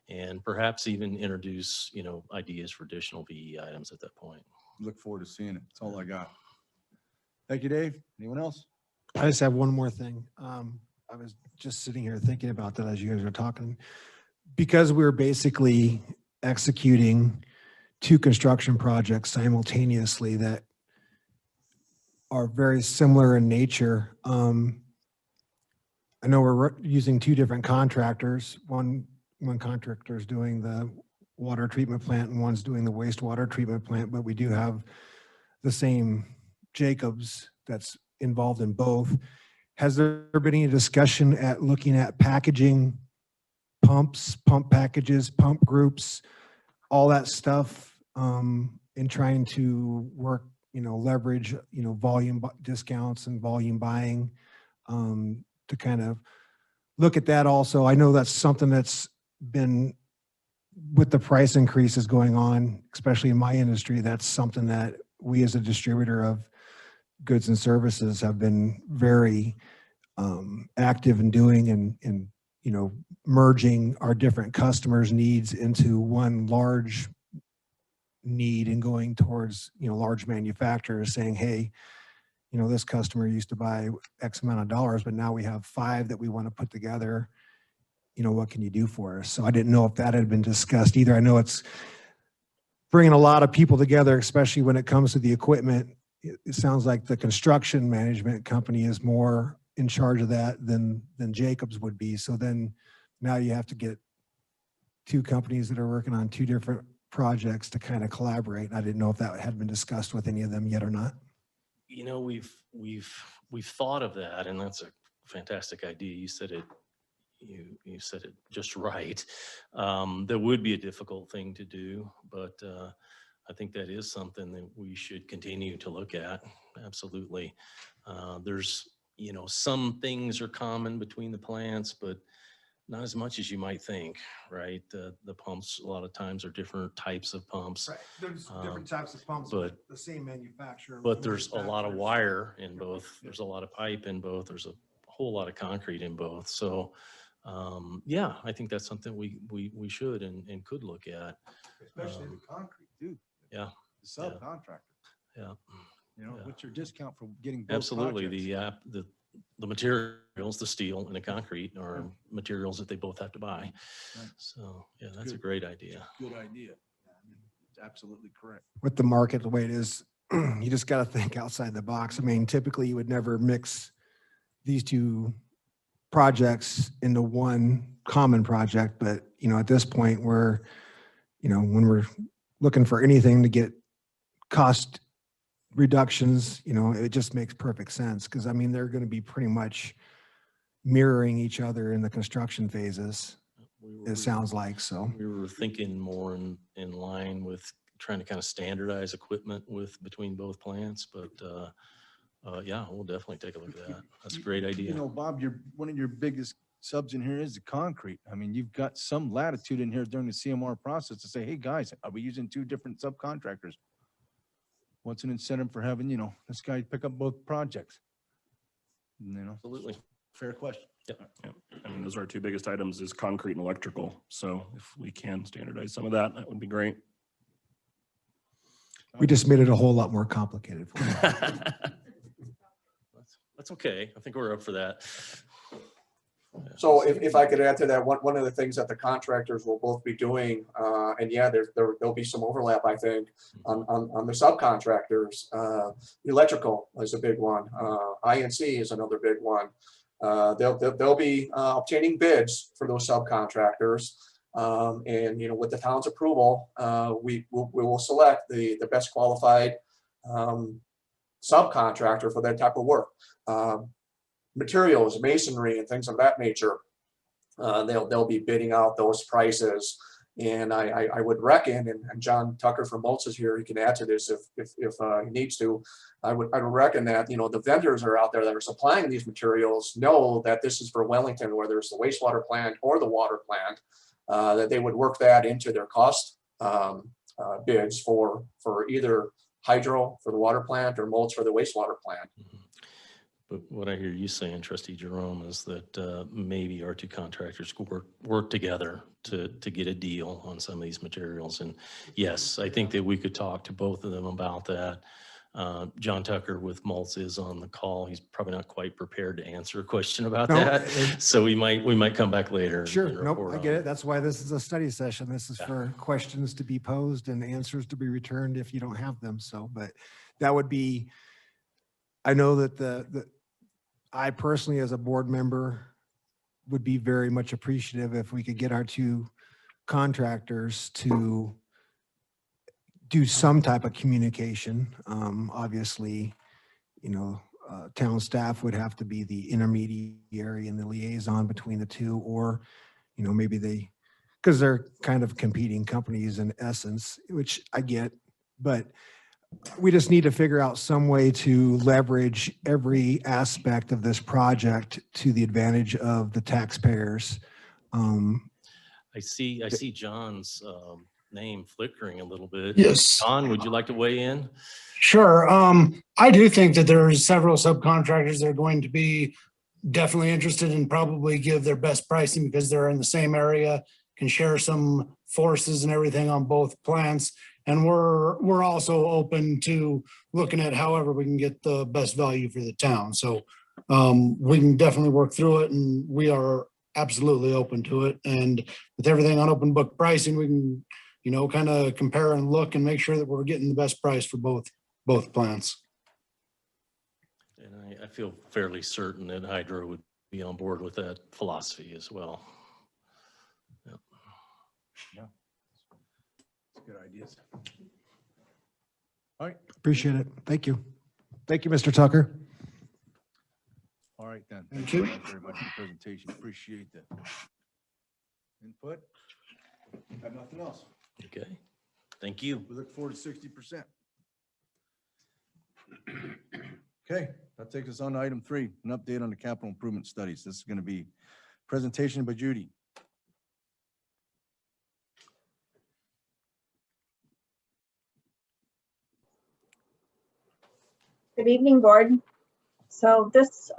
and perhaps even introduce, ideas for additional VE items at that point. Look forward to seeing it. That's all I got. Thank you, Dave. Anyone else? I just have one more thing. I was just sitting here thinking about that as you guys were talking. Because we're basically executing 2 construction projects simultaneously that are very similar in nature. I know we're using 2 different contractors. One contractor is doing the water treatment plant and one's doing the wastewater treatment plant, but we do have the same Jacobs that's involved in both. Has there been any discussion at looking at packaging pumps, pump packages, pump groups, all that stuff, in trying to work leverage, volume discounts and volume buying, to kind of look at that also. I know that's something that's been with the price increases going on, especially in my industry, that's something that we as a distributor of goods and services have been very active in doing, and merging our different customers' needs into one large need, and going towards, large manufacturers saying, hey, this customer used to buy X amount of dollars, but now we have 5 that we want to put together. What can you do for us? So I didn't know if that had been discussed either. I know it's bringing a lot of people together, especially when it comes to the equipment. It sounds like the construction management company is more in charge of that than Jacobs would be. So then now you have to get 2 companies that are working on 2 different projects to kind of collaborate. I didn't know if that had been discussed with any of them yet or not. We've thought of that, and that's a fantastic idea. You said it. You said it just right. That would be a difficult thing to do, but I think that is something that we should continue to look at. Absolutely. There's, some things are common between the plants, but not as much as you might think, right? The pumps a lot of times are different types of pumps. Right. There's different types of pumps, but the same manufacturer. But there's a lot of wire in both. There's a lot of pipe in both. There's a whole lot of concrete in both. So, yeah, I think that's something we should and could look at. Especially the concrete too. Yeah. The subcontractor. Yeah. What's your discount for getting both Absolutely. projects? The materials, the steel and the concrete are materials that they both have to buy. Right. So yeah, that's a good. great idea. Good idea. It's absolutely correct. With the market the way it is, you just got to think outside the box. I mean, typically you would never mix these 2 projects into one common project, but at this point we're, when we're looking for anything to get cost reductions, it just makes perfect sense, because I mean they're going to be pretty much mirroring each other in the construction phases. It sounds like. So we were thinking more in line with trying to kind of standardize equipment between both plants, but yeah, we'll definitely take a look at that. That's a great idea. Bob, one of your biggest subs in here is the concrete. I mean, you've got some latitude in here during the CMR process to say, hey, guys, are we using 2 different subcontractors? What's an incentive for having, this guy pick up both projects? Absolutely. Fair question. Yeah. I mean, those are our 2 biggest items is concrete and electrical. So if we can standardize some of that, that would be great. we just made it a whole lot more complicated for you. That's okay. I think we're up for that. So if I could add to that, one of the things that the contractors will both be doing, and yeah, there'll be some overlap, I think, on the subcontractors. Electrical is a big one. INC is another big one. They'll be obtaining bids for those subcontractors. And with the town's approval, we will select the best qualified subcontractor for that type of work. Materials, masonry, and things of that nature. They'll be bidding out those prices, and I would reckon, and John Tucker from Maltz is here, he can add to this if he needs to. I would reckon that the vendors are out there that are supplying these materials know that this is for Wellington, whether it's the wastewater plant or the water plant, that they would work that into their cost bids for either hydro for the water plant or Maltz for the wastewater plant. But what I hear you saying, Trustee Jerome, is that maybe our 2 contractors could work together to get a deal on some of these materials. And yes, I think that we could talk to both of them about that. John Tucker with Maltz is on the call. He's probably not quite prepared to answer a question about that. So we might come back later. Sure. Nope, I get it. That's why this is a study session. This is for questions to be posed and answers to be returned if you don't have them. So, but that would be, I know that I personally, as a board member, would be very much appreciative if we could get our 2 contractors to do some type of communication. Obviously, town staff would have to be the intermediary and the liaison between the 2, or, maybe because they're kind of competing companies in essence, which I get, but we just need to figure out some way to leverage every aspect of this project to the advantage of the taxpayers. I see John's name flickering a little bit. Yes. John, would you like to weigh in? Sure. I do think that there's several subcontractors that are going to be definitely interested and probably give their best pricing because they're in the same area, can share some forces and everything on both plants. And we're also open to looking at however we can get the best value for the town. So we can definitely work through it, and we are absolutely open to it. And with everything on open book pricing, we can, you know, kind of compare and look and make sure that we're getting the best price for both plants. And I feel fairly certain that Hydro would be on board with that philosophy as well. Yep. Good ideas. All right. Appreciate it. Thank you. Thank you, Mr. Tucker. All right then. Thank you you. very much for the presentation. Appreciate that. Input? Got nothing else. Okay, thank you. We look forward to 60%. Okay, that takes us on to item 3, an update on the capital improvement studies. This is going to be presentation by Judi. Good evening, board. So this,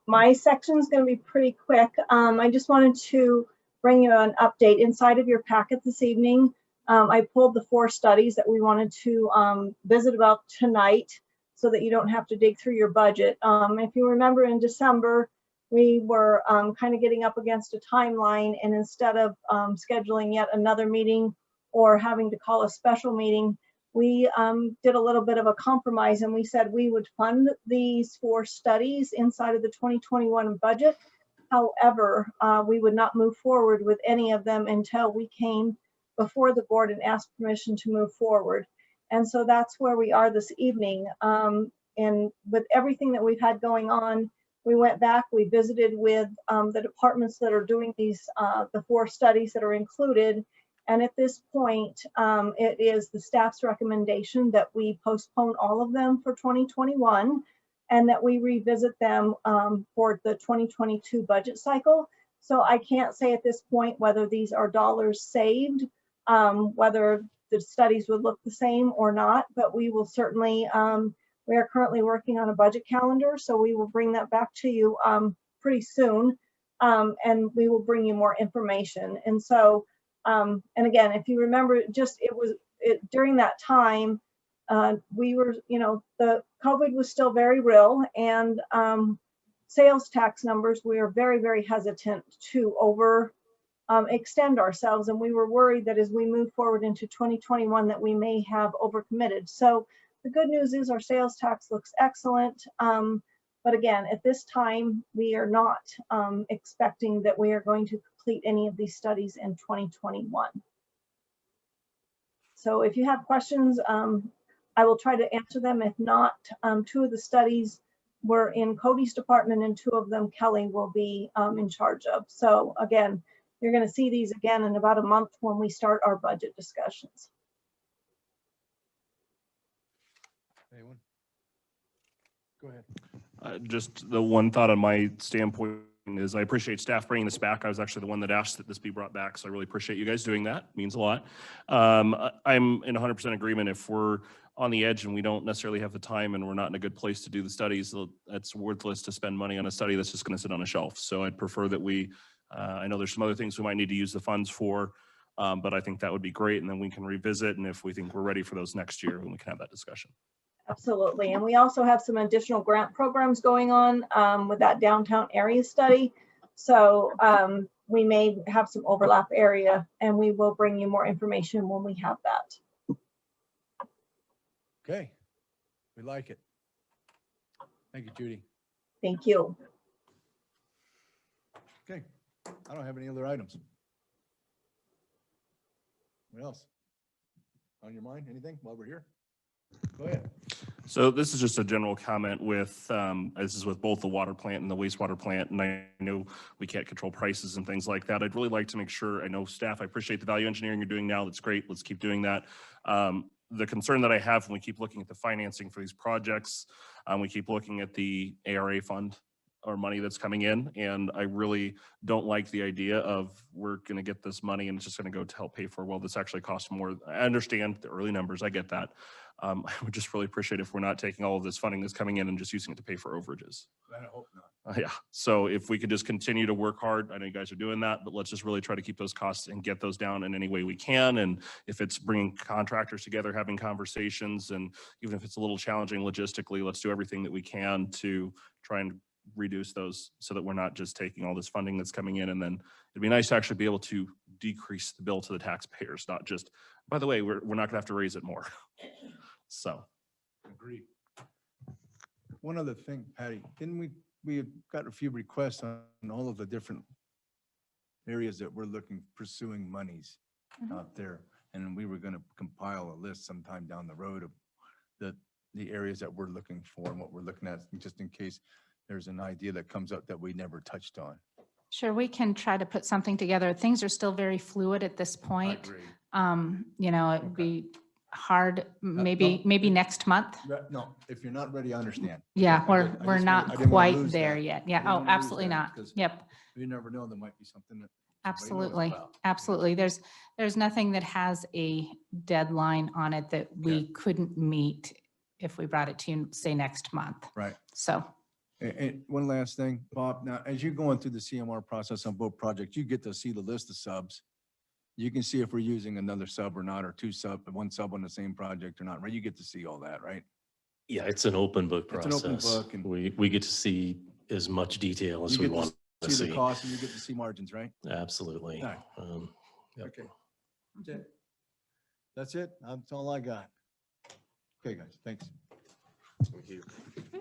my section is going to be pretty quick. I just wanted to bring you an update inside of your packet this evening. I pulled the 4 studies that we wanted to visit about tonight so that you don't have to dig through your budget. If you remember in December, we were kind of getting up against a timeline, and instead of scheduling yet another meeting or having to call a special meeting, we did a little bit of a compromise, and we said we would fund these 4 studies inside of the 2021 budget. However, we would not move forward with any of them until we came before the board and asked permission to move forward. And so that's where we are this evening. And with everything that we've had going on, we went back, we visited with the departments that are doing these, the 4 studies that are included. And at this point, it is the staff's recommendation that we postpone all of them for 2021 and that we revisit them for the 2022 budget cycle. So I can't say at this point whether these are dollars saved, whether the studies would look the same or not, but we will certainly, we are currently working on a budget calendar, so we will bring that back to you pretty soon, and we will bring you more information. And so, and again, if you remember, just during that time, we were, you know, the COVID was still very real, and sales tax numbers, we are very, very hesitant to extend ourselves. And we were worried that as we move forward into 2021, that we may have overcommitted. So the good news is our sales tax looks excellent. But again, at this time, we are not expecting that we are going to complete any of these studies in 2021. So if you have questions, I will try to answer them. If not, 2 of the studies were in Cody's department and 2 of them Kelly will be in charge of. So again, you're going to see these again in about a month when we start our budget discussions. Anyone? Go ahead. Just the one thought on my standpoint is I appreciate staff bringing this back. I was actually the one that asked that this be brought back, so I really appreciate you guys doing that. It means a lot. I'm in 100% agreement. If we're on the edge and we don't necessarily have the time and we're not in a good place to do the studies, it's worthless to spend money on a study that's just going to sit on a shelf. So I'd prefer that we, I know there's some other things we might need to use the funds for, but I think that would be great. And then we can revisit. And if we think we're ready for those next year, then we can have that discussion. Absolutely. And we also have some additional grant programs going on with that downtown area study. So we may have some overlap area, and we will bring you more information when we have that. Okay. We like it. Thank you, Judi. Thank you. Okay. I don't have any other items. What else? On your mind? Anything while we're here? Go ahead. So this is just a general comment with, this is with both the water plant and the wastewater plant. And I know we can't control prices and things like that. I'd really like to make sure, I know staff, I appreciate the value engineering you're doing now. That's great. Let's keep doing that. the concern that I have when we keep looking at the financing for these projects, we keep looking at the ARA fund or money that's coming in. And I really don't like the idea of we're going to get this money and it's just going to go to help pay for, well, this actually costs more. I understand the early numbers. I get that. I would just really appreciate if we're not taking all of this funding that's coming in and just using it to pay for overages. I hope not. Yeah. So if we could just continue to work hard, I know you guys are doing that, but let's just really try to keep those costs and get those down in any way we can. And if it's bringing contractors together, having conversations, and even if it's a little challenging logistically, let's do everything that we can to try and reduce those so that we're not just taking all this funding that's coming in. And then it'd be nice to actually be able to decrease the bill to the taxpayers, not just, by the way, we're not gonna have to raise it more. So. Agreed. One other thing, Patty, didn't we have got a few requests on all of the different areas that we're pursuing monies out there. And we were going to compile a list sometime down the road of the areas that we're looking for and what we're looking at, just in case there's an idea that comes up that we never touched on. Sure, we can try to put something together. Things are still very fluid at this point. You know, it'd be hard, maybe next month. No, if you're not ready, I understand. Yeah, I we're didn't wanna not lose quite there that. yet. I Yeah, didn't oh, wanna lose absolutely that, not. 'cause Yep, You never know, there might be something that. somebody knows absolutely, about. absolutely. There's nothing that has a deadline on it that we couldn't meet if we brought it to you, say, next month. Right. So, And one last thing, Bob, now, as you're going through the CMR process on both projects, you get to see the list of subs. You can see if we're using another sub or not, or one sub on the same project or not, right? You get to see all that, right? Yeah, it's an open book It's an open process. book and- We get to see as much detail as You we get want to See the see. cost and you get to see margins, right? Absolutely. All right. Yep. Okay. That's it. That's it. That's all I got. Okay, guys, thanks. Thank you.